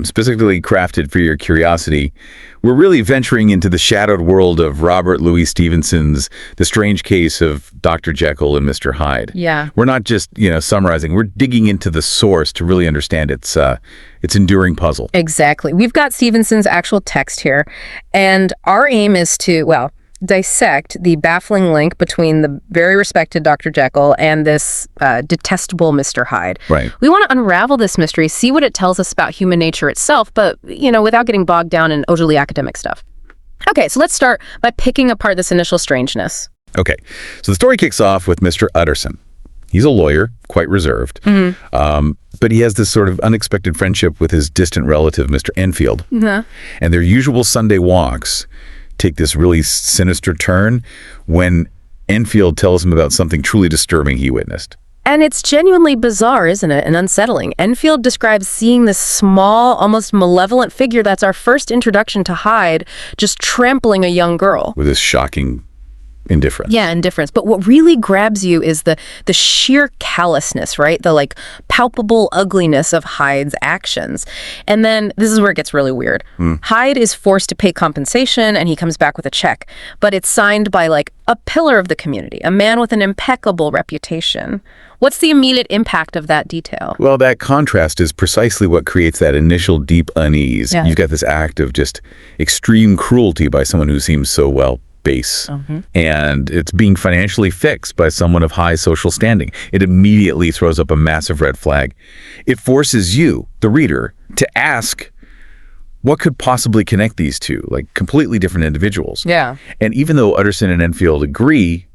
specifically crafted for your curiosity. We're really venturing into the shadowed world of Robert Louis Stevenson's The Strange Case of Dr. Jekyll and Mr. Hyde. Yeah. We're not just, summarizing. We're digging into the source to really understand its enduring puzzle. Exactly. We've got Stevenson's actual text here, and our aim is to, dissect the baffling link between the very respected Dr. Jekyll and this detestable Mr. Hyde. Right. We want to unravel this mystery, see what it tells us about human nature itself, but, without getting bogged down in overly academic stuff. Okay, so let's start by picking apart this initial strangeness. Okay, so the story kicks off with Mr. Utterson. He's a lawyer, quite reserved, but he has this sort of unexpected friendship with his distant relative, Mr. Enfield. And their usual Sunday walks take this really sinister turn when Enfield tells him about something truly disturbing he witnessed. And it's genuinely bizarre, isn't it, and unsettling. Enfield describes seeing this small, almost malevolent figure that's our first introduction to Hyde just trampling a young girl. With this shocking indifference. Yeah, indifference. But what really grabs you is the sheer callousness, right? The palpable ugliness of Hyde's actions. And then this is where it gets really weird. Hyde is forced to pay compensation and he comes back with a check. But it's signed by a pillar of the community, a man with an impeccable reputation. What's the immediate impact of that detail? Well, that contrast is precisely what creates that initial deep unease. Yeah. You've got this act of just extreme cruelty by someone who seems so base. And it's being financially fixed by someone of high social standing. It immediately throws up a massive red flag. It forces you, the reader, to ask, what could possibly connect these two, completely different individuals? Yeah. And even though Utterson and Enfield agree,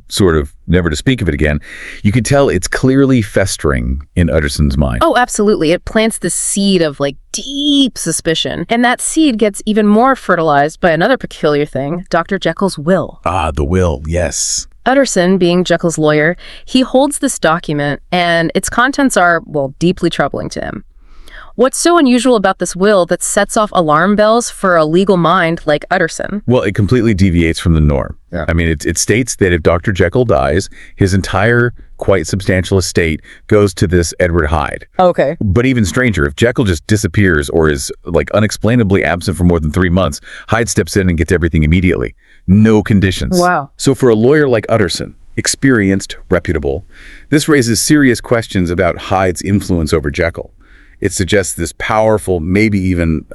sort of never to speak of it again, you can tell it's clearly festering in Utterson's mind. Oh, absolutely. It plants the seed of deep suspicion. And that seed gets even more fertilized by another peculiar thing, Dr. Jekyll's will. Ah, the will, yes. Utterson, being Jekyll's lawyer, he holds this document and its contents are, deeply troubling to him. What's so unusual about this will that sets off alarm bells for a legal mind like Utterson? Well, it completely deviates from the norm. Yeah. I mean, it states that if Dr. Jekyll dies, his entire quite substantial estate goes to this Edward Hyde. Okay. But even stranger, if Jekyll just disappears or is unexplainably absent for more than 3 months, Hyde steps in and gets everything immediately. No conditions. Wow. So for a lawyer like Utterson, experienced, reputable, this raises serious questions about Hyde's influence over Jekyll. It suggests this powerful, maybe even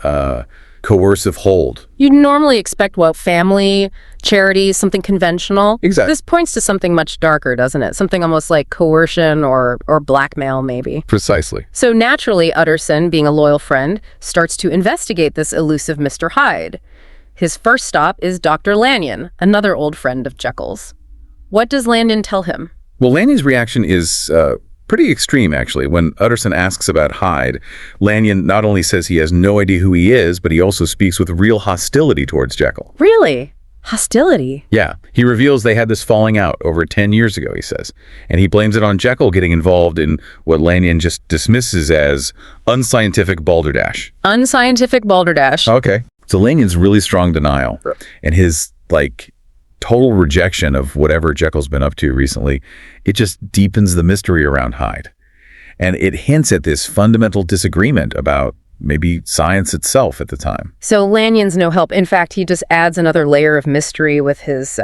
coercive hold. You'd normally expect, family, charity, something conventional. Exactly. This points to something much darker, doesn't it? Something almost like coercion or blackmail, maybe. Precisely. So naturally, Utterson, being a loyal friend, starts to investigate this elusive Mr. Hyde. His first stop is Dr. Lanyon, another old friend of Jekyll's. What does Lanyon tell him? Well, Lanyon's reaction is pretty extreme, actually. When Utterson asks about Hyde, Lanyon not only says he has no idea who he is, but he also speaks with real hostility towards Jekyll. Really? Hostility? Yeah. He reveals they had this falling out over 10 years ago, he says. And he blames it on Jekyll getting involved in what Lanyon just dismisses as unscientific balderdash. Unscientific balderdash. Okay. So Lanyon's really strong denial. And his, total rejection of whatever Jekyll's been up to recently, it just deepens the mystery around Hyde. And it hints at this fundamental disagreement about maybe science itself at the time. So Lanyon's no help. In fact, he just adds another layer of mystery with his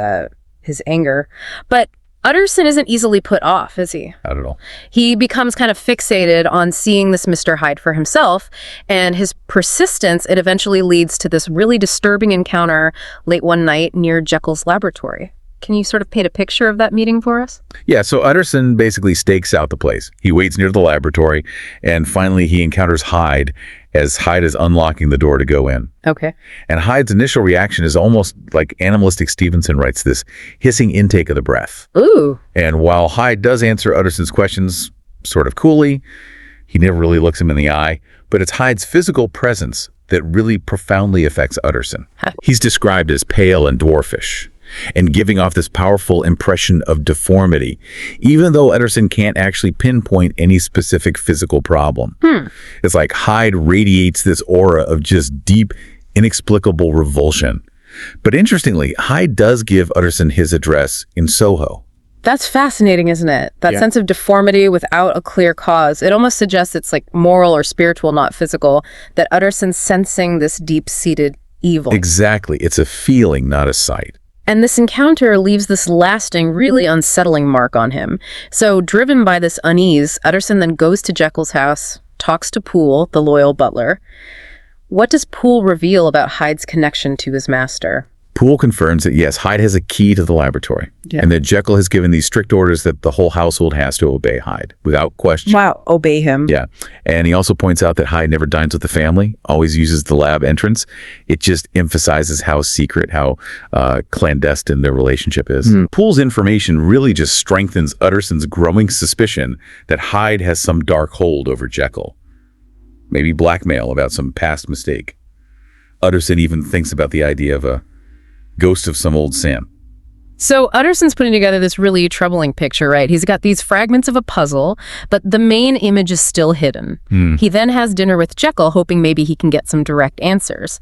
anger. But Utterson isn't easily put off, is he? Not at all. He becomes kind of fixated on seeing this Mr. Hyde for himself, and his persistence, it eventually leads to this really disturbing encounter late one night near Jekyll's laboratory. Can you sort of paint a picture of that meeting for us? Yeah, so Utterson basically stakes out the place. He waits near the laboratory, and finally he encounters Hyde as Hyde is unlocking the door to go in. Okay. And Hyde's initial reaction is almost like animalistic Stevenson writes, this hissing intake of the breath. Ooh. And while Hyde does answer Utterson's questions sort of coolly, he never really looks him in the eye, but it's Hyde's physical presence that really profoundly affects Utterson. He's described as pale and dwarfish, and giving off this powerful impression of deformity, even though Utterson can't actually pinpoint any specific physical problem. It's like Hyde radiates this aura of just deep, inexplicable revulsion. But interestingly, Hyde does give Utterson his address in Soho, That's fascinating, isn't it? That sense of deformity without a clear cause. It almost suggests it's like moral or spiritual, not physical, that Utterson's sensing this deep-seated evil. Exactly. It's a feeling, not a sight. And this encounter leaves this lasting, really unsettling mark on him. So, driven by this unease, Utterson then goes to Jekyll's house, talks to Poole, the loyal butler. What does Poole reveal about Hyde's connection to his master? Poole confirms that, yes, Hyde has a key to the laboratory, and that Jekyll has given these strict orders that the whole household has to obey Hyde, without question. Wow, obey him. Yeah, and he also points out that Hyde never dines with the family, always uses the lab entrance. It just emphasizes how secret, how clandestine their relationship is. Poole's information really just strengthens Utterson's growing suspicion that Hyde has some dark hold over Jekyll. Maybe blackmail about some past mistake. Utterson even thinks about the idea of a ghost of some old Sam. So Utterson's putting together this really troubling picture, right? He's got these fragments of a puzzle, but the main image is still hidden. He then has dinner with Jekyll, hoping maybe he can get some direct answers.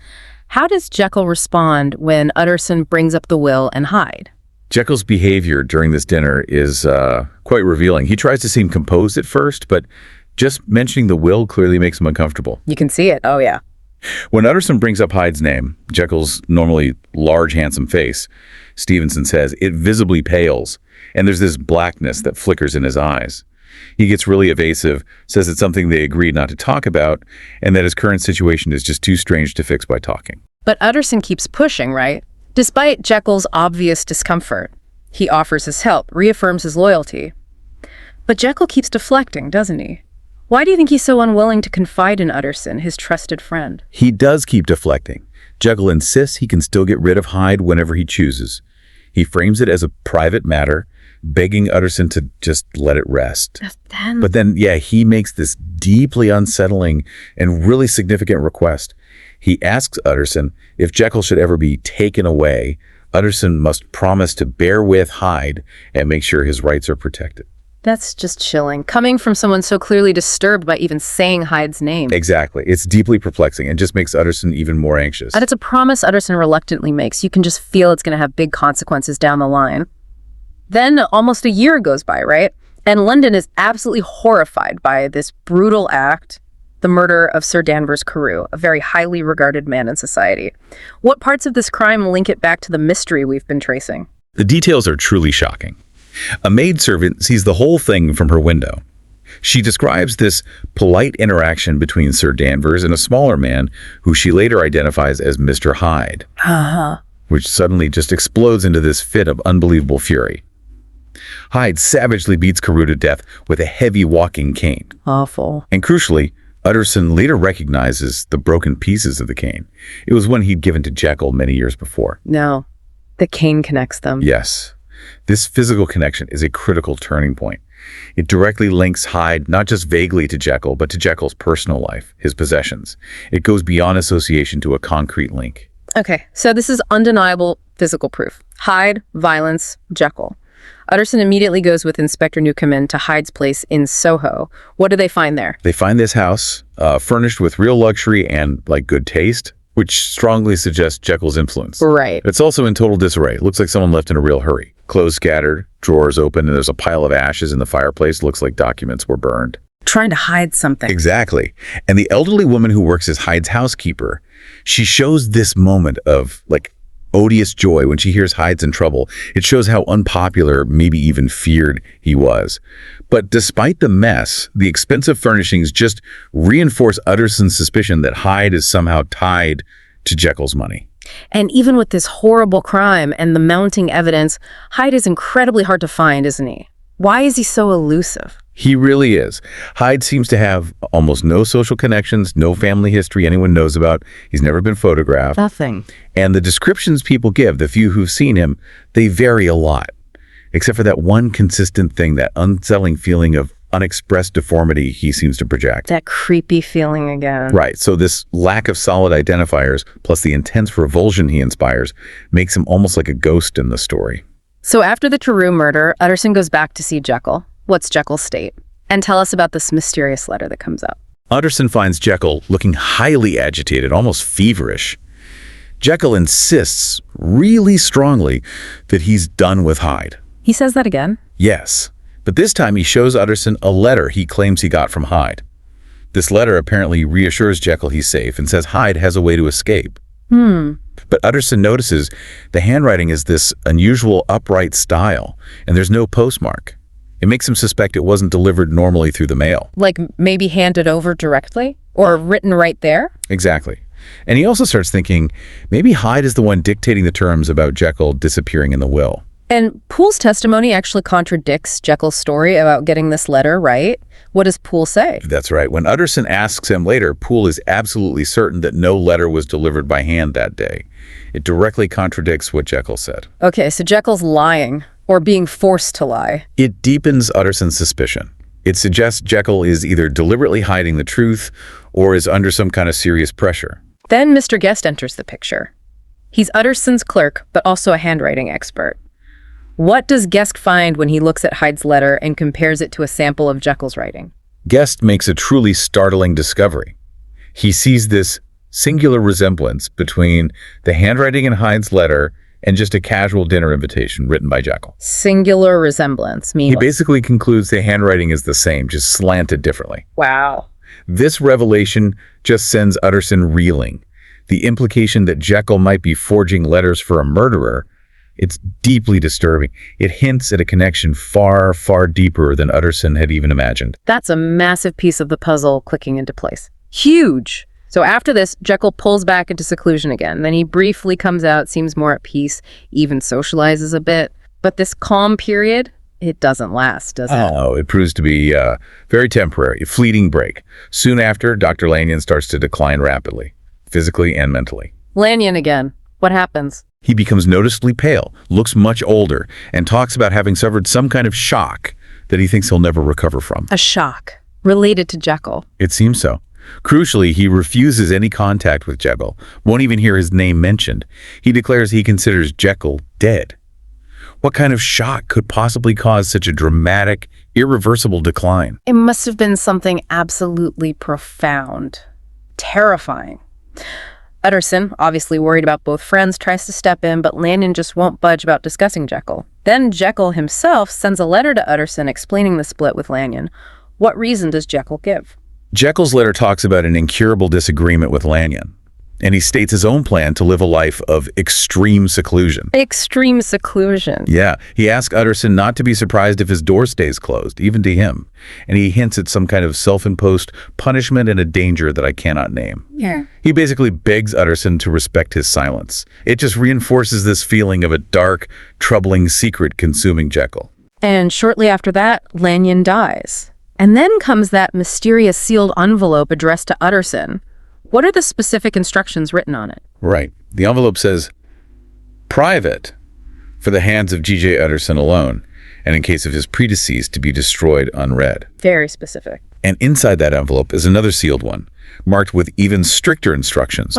How does Jekyll respond when Utterson brings up the will and Hyde? Jekyll's behavior during this dinner is quite revealing. He tries to seem composed at first, but just mentioning the will clearly makes him uncomfortable. You can see it. Oh, yeah. When Utterson brings up Hyde's name, Jekyll's normally large, handsome face, Stevenson says, it visibly pales, and there's this blackness that flickers in his eyes. He gets really evasive, says it's something they agreed not to talk about, and that his current situation is just too strange to fix by talking. But Utterson keeps pushing, right? Despite Jekyll's obvious discomfort, he offers his help, reaffirms his loyalty. But Jekyll keeps deflecting, doesn't he? Why do you think he's so unwilling to confide in Utterson, his trusted friend? He does keep deflecting. Jekyll insists he can still get rid of Hyde whenever he chooses. He frames it as a private matter, begging Utterson to just let it rest. But then, he makes this deeply unsettling and really significant request. He asks Utterson if Jekyll should ever be taken away, Utterson must promise to bear with Hyde and make sure his rights are protected. That's just chilling, coming from someone so clearly disturbed by even saying Hyde's name. Exactly. It's deeply perplexing and just makes Utterson even more anxious. And it's a promise Utterson reluctantly makes. You can just feel it's going to have big consequences down the line. Then almost a year goes by, right? And London is absolutely horrified by this brutal act, the murder of Sir Danvers Carew, a very highly regarded man in society. What parts of this crime link it back to the mystery we've been tracing? The details are truly shocking. A maidservant sees the whole thing from her window. She describes this polite interaction between Sir Danvers and a smaller man who she later identifies as Mr. Hyde, which suddenly just explodes into this fit of unbelievable fury. Hyde savagely beats Carew to death with a heavy walking cane. Awful. And crucially, Utterson later recognizes the broken pieces of the cane. It was one he'd given to Jekyll many years before. No, the cane connects them. Yes. This physical connection is a critical turning point. It directly links Hyde not just vaguely to Jekyll, but to Jekyll's personal life, his possessions. It goes beyond association to a concrete link. Okay, so this is undeniable physical proof. Hyde, violence, Jekyll. Utterson immediately goes with Inspector Newcomen to Hyde's place in Soho. What do they find there? They find this house furnished with real luxury and good taste, which strongly suggests Jekyll's influence. Right. It's also in total disarray. It looks like someone left in a real hurry. Clothes scattered, drawers open, and there's a pile of ashes in the fireplace. Looks like documents were burned. Trying to hide something. Exactly. And the elderly woman who works as Hyde's housekeeper, she shows this moment of odious joy when she hears Hyde's in trouble. It shows how unpopular, maybe even feared he was. But despite the mess, the expensive furnishings just reinforce Utterson's suspicion that Hyde is somehow tied to Jekyll's money. And even with this horrible crime and the mounting evidence, Hyde is incredibly hard to find, isn't he? Why is he so elusive? He really is. Hyde seems to have almost no social connections, no family history anyone knows about. He's never been photographed. Nothing. And the descriptions people give, the few who've seen him, they vary a lot. Except for that one consistent thing, that unsettling feeling of unexpressed deformity he seems to project. That creepy feeling again. Right. So this lack of solid identifiers, plus the intense revulsion he inspires, makes him almost like a ghost in the story. So after the Carew murder, Utterson goes back to see Jekyll. What's Jekyll's state? And tell us about this mysterious letter that comes up. Utterson finds Jekyll looking highly agitated, almost feverish. Jekyll insists really strongly that he's done with Hyde. He says that again? Yes, but this time he shows Utterson a letter he claims he got from Hyde. This letter apparently reassures Jekyll he's safe and says Hyde has a way to escape. But Utterson notices the handwriting is this unusual upright style, and there's no postmark. It makes him suspect it wasn't delivered normally through the mail. Like maybe handed over directly? Or written right there? Exactly. And he also starts thinking maybe Hyde is the one dictating the terms about Jekyll disappearing in the will. And Poole's testimony actually contradicts Jekyll's story about getting this letter, right? What does Poole say? That's right. When Utterson asks him later, Poole is absolutely certain that no letter was delivered by hand that day. It directly contradicts what Jekyll said. Okay, so Jekyll's lying, or being forced to lie. It deepens Utterson's suspicion. It suggests Jekyll is either deliberately hiding the truth or is under some kind of serious pressure. Then Mr. Guest enters the picture. He's Utterson's clerk, but also a handwriting expert. What does Guest find when he looks at Hyde's letter and compares it to a sample of Jekyll's writing? Guest makes a truly startling discovery. He sees this singular resemblance between the handwriting in Hyde's letter and just a casual dinner invitation written by Jekyll. Singular resemblance, meaning? He basically concludes the handwriting is the same, just slanted differently. Wow. This revelation just sends Utterson reeling. The implication that Jekyll might be forging letters for a murderer, it's deeply disturbing. It hints at a connection far, far deeper than Utterson had even imagined. That's a massive piece of the puzzle clicking into place. Huge! So after this, Jekyll pulls back into seclusion again. Then he briefly comes out, seems more at peace, even socializes a bit. But this calm period, it doesn't last, does it? Oh, it proves to be very temporary, a fleeting break. Soon after, Dr. Lanyon starts to decline rapidly, physically and mentally. Lanyon again. What happens? He becomes noticeably pale, looks much older, and talks about having suffered some kind of shock that he thinks he'll never recover from. A shock. Related to Jekyll. It seems so. Crucially, he refuses any contact with Jekyll, won't even hear his name mentioned. He declares he considers Jekyll dead. What kind of shock could possibly cause such a dramatic, irreversible decline? It must have been something absolutely profound. Terrifying. Utterson, obviously worried about both friends, tries to step in, but Lanyon just won't budge about discussing Jekyll. Then Jekyll himself sends a letter to Utterson explaining the split with Lanyon. What reason does Jekyll give? Jekyll's letter talks about an incurable disagreement with Lanyon, and he states his own plan to live a life of extreme seclusion. Extreme seclusion. Yeah, he asks Utterson not to be surprised if his door stays closed, even to him, and he hints at some kind of self-imposed punishment and a danger that I cannot name. Yeah. He basically begs Utterson to respect his silence. It just reinforces this feeling of a dark, troubling secret consuming Jekyll. And shortly after that, Lanyon dies. And then comes that mysterious sealed envelope addressed to Utterson. What are the specific instructions written on it? Right. The envelope says, private, for the hands of G.J. Utterson alone, and in case of his predeceased to be destroyed unread. Very specific. And inside that envelope is another sealed one, marked with even stricter instructions,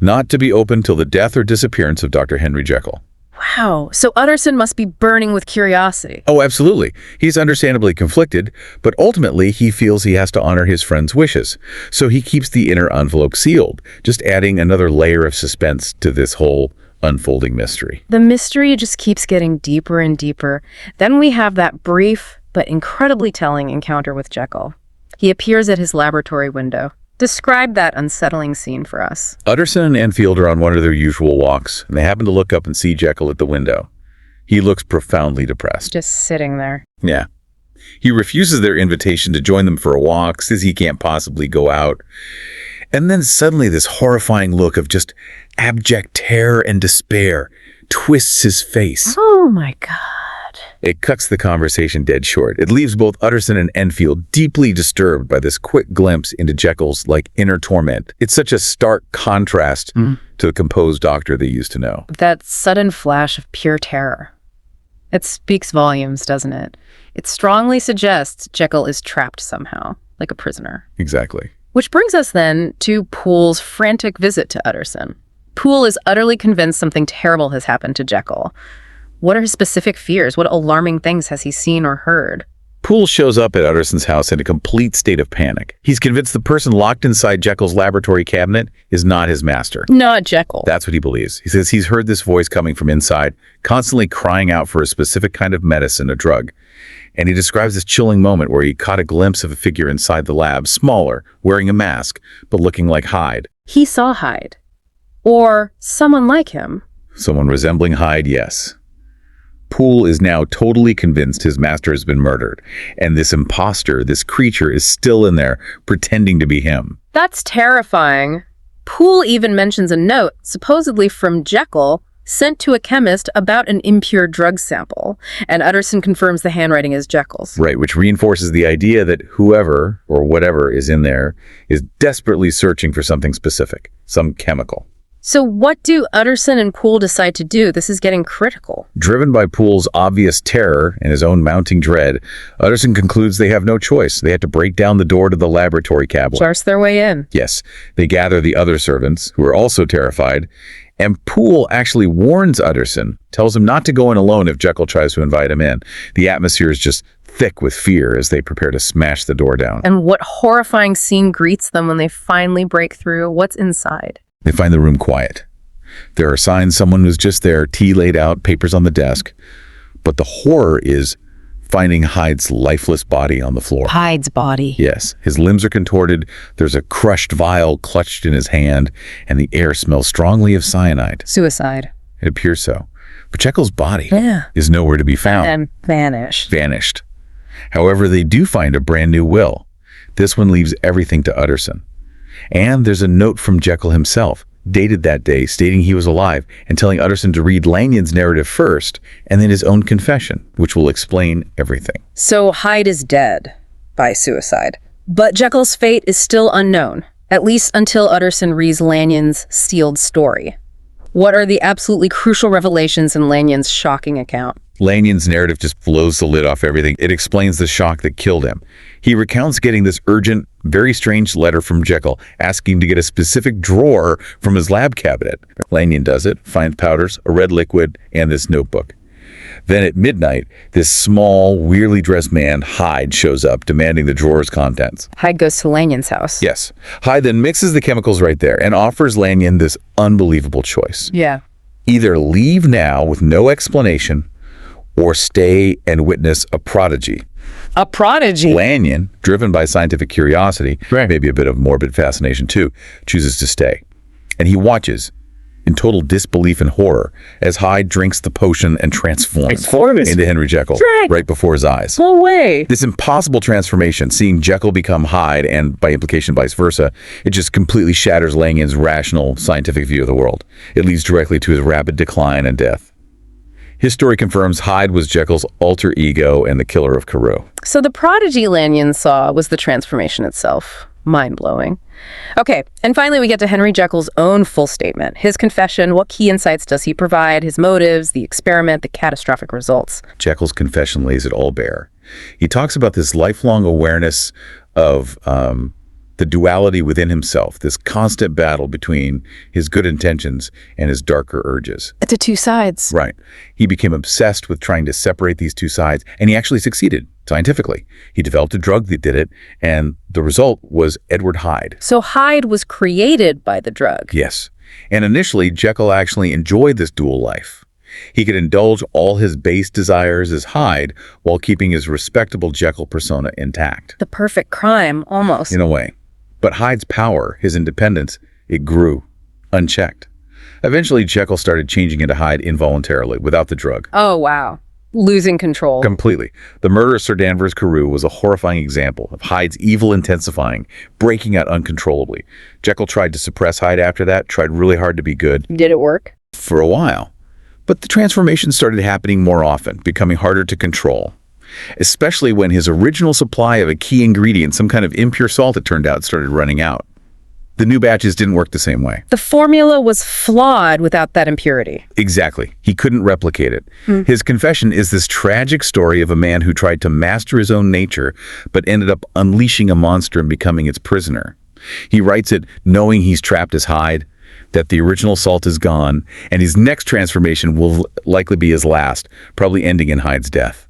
not to be opened till the death or disappearance of Dr. Henry Jekyll. Wow. So Utterson must be burning with curiosity. Oh, absolutely. He's understandably conflicted, but ultimately he feels he has to honor his friend's wishes. So he keeps the inner envelope sealed, just adding another layer of suspense to this whole unfolding mystery. The mystery just keeps getting deeper and deeper. Then we have that brief but incredibly telling encounter with Jekyll. He appears at his laboratory window. Describe that unsettling scene for us. Utterson and Enfield are on one of their usual walks, and they happen to look up and see Jekyll at the window. He looks profoundly depressed. Just sitting there. Yeah. He refuses their invitation to join them for a walk, says he can't possibly go out. And then suddenly this horrifying look of just abject terror and despair twists his face. Oh my God. It cuts the conversation dead short. It leaves both Utterson and Enfield deeply disturbed by this quick glimpse into Jekyll's, inner torment. It's such a stark contrast to the composed doctor they used to know. That sudden flash of pure terror. It speaks volumes, doesn't it? It strongly suggests Jekyll is trapped somehow, like a prisoner. Exactly. Which brings us then to Poole's frantic visit to Utterson. Poole is utterly convinced something terrible has happened to Jekyll. What are his specific fears? What alarming things has he seen or heard? Poole shows up at Utterson's house in a complete state of panic. He's convinced the person locked inside Jekyll's laboratory cabinet is not his master. Not Jekyll. That's what he believes. He says he's heard this voice coming from inside, constantly crying out for a specific kind of medicine, a drug. And he describes this chilling moment where he caught a glimpse of a figure inside the lab, smaller, wearing a mask, but looking like Hyde. He saw Hyde. Or someone like him. Someone resembling Hyde, yes. Poole is now totally convinced his master has been murdered, and this imposter, this creature, is still in there, pretending to be him. That's terrifying. Poole even mentions a note, supposedly from Jekyll, sent to a chemist about an impure drug sample, and Utterson confirms the handwriting is Jekyll's. Right, which reinforces the idea that whoever or whatever is in there is desperately searching for something specific, some chemical. So what do Utterson and Poole decide to do? This is getting critical. Driven by Poole's obvious terror and his own mounting dread, Utterson concludes they have no choice. They have to break down the door to the laboratory cabinet. Force their way in. Yes, they gather the other servants, who are also terrified, and Poole actually warns Utterson, tells him not to go in alone if Jekyll tries to invite him in. The atmosphere is just thick with fear as they prepare to smash the door down. And what horrifying scene greets them when they finally break through? What's inside? They find the room quiet. There are signs someone was just there, tea laid out, papers on the desk. But the horror is finding Hyde's lifeless body on the floor. Hyde's body. Yes, his limbs are contorted, there's a crushed vial clutched in his hand, and the air smells strongly of cyanide. Suicide. It appears so. But Jekyll's body Yeah. is nowhere to be found. And vanished. Vanished. However, they do find a brand new will. This one leaves everything to Utterson. And there's a note from Jekyll himself, dated that day, stating he was alive and telling Utterson to read Lanyon's narrative first and then his own confession, which will explain everything. So Hyde is dead by suicide. But Jekyll's fate is still unknown, at least until Utterson reads Lanyon's sealed story. What are the absolutely crucial revelations in Lanyon's shocking account? Lanyon's narrative just blows the lid off everything. It explains the shock that killed him. He recounts getting this urgent, very strange letter from Jekyll asking to get a specific drawer from his lab cabinet. Lanyon does it, finds powders, a red liquid, and this notebook. Then at midnight, this small, weirdly dressed man, Hyde, shows up, demanding the drawer's contents. Hyde goes to Lanyon's house. Yes. Hyde then mixes the chemicals right there and offers Lanyon this unbelievable choice. Yeah. Either leave now with no explanation or stay and witness a prodigy. A prodigy? Lanyon, driven by scientific curiosity, maybe a bit of morbid fascination too, chooses to stay. And he watches, in total disbelief and horror, as Hyde drinks the potion and transforms into Henry Jekyll right before his eyes. No way. This impossible transformation, seeing Jekyll become Hyde and by implication vice versa, it just completely shatters Lanyon's rational scientific view of the world. It leads directly to his rapid decline and death. His story confirms Hyde was Jekyll's alter ego and the killer of Carew. So the prodigy Lanyon saw was the transformation itself. Mind-blowing. Okay, and finally we get to Henry Jekyll's own full statement. His confession, what key insights does he provide, his motives, the experiment, the catastrophic results. Jekyll's confession lays it all bare. He talks about this lifelong awareness of the duality within himself, this constant battle between his good intentions and his darker urges. The two sides. Right. He became obsessed with trying to separate these two sides, and he actually succeeded scientifically. He developed a drug that did it, and the result was Edward Hyde. So Hyde was created by the drug. Yes. And initially, Jekyll actually enjoyed this dual life. He could indulge all his base desires as Hyde while keeping his respectable Jekyll persona intact. The perfect crime, almost. In a way. But Hyde's power, his independence, it grew, unchecked. Eventually, Jekyll started changing into Hyde involuntarily, without the drug. Oh, wow. Losing control. Completely. The murder of Sir Danvers Carew was a horrifying example of Hyde's evil intensifying, breaking out uncontrollably. Jekyll tried to suppress Hyde after that, tried really hard to be good. Did it work? For a while. But the transformation started happening more often, becoming harder to control. Especially when his original supply of a key ingredient, some kind of impure salt it turned out, started running out. The new batches didn't work the same way. The formula was flawed without that impurity. Exactly. He couldn't replicate it. His confession is this tragic story of a man who tried to master his own nature, but ended up unleashing a monster and becoming its prisoner. He writes it knowing he's trapped as Hyde, that the original salt is gone, and his next transformation will likely be his last, probably ending in Hyde's death.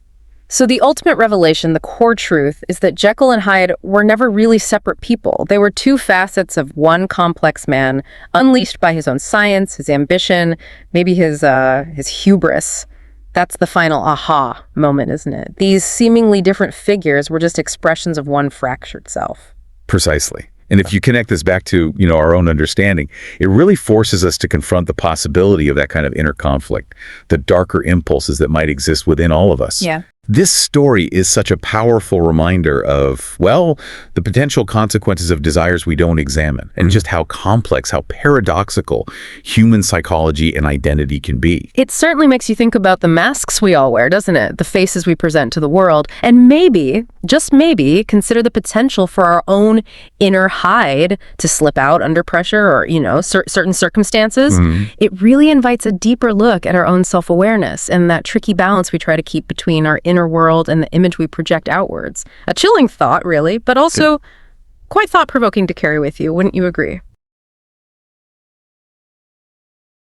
So the ultimate revelation, the core truth, is that Jekyll and Hyde were never really separate people. They were two facets of one complex man, unleashed by his own science, his ambition, maybe his hubris. That's the final aha moment, isn't it? These seemingly different figures were just expressions of one fractured self. Precisely. And if you connect this back to, our own understanding, it really forces us to confront the possibility of that kind of inner conflict, the darker impulses that might exist within all of us. Yeah. This story is such a powerful reminder of, the potential consequences of desires we don't examine, and just how complex, how paradoxical human psychology and identity can be. It certainly makes you think about the masks we all wear, doesn't it? The faces we present to the world. And maybe, just maybe, consider the potential for our own inner Hyde to slip out under pressure or, certain circumstances. It really invites a deeper look at our own self-awareness and that tricky balance we try to keep between our inner world and the image we project outwards. A chilling thought, really, but also quite thought-provoking to carry with you. Wouldn't you agree?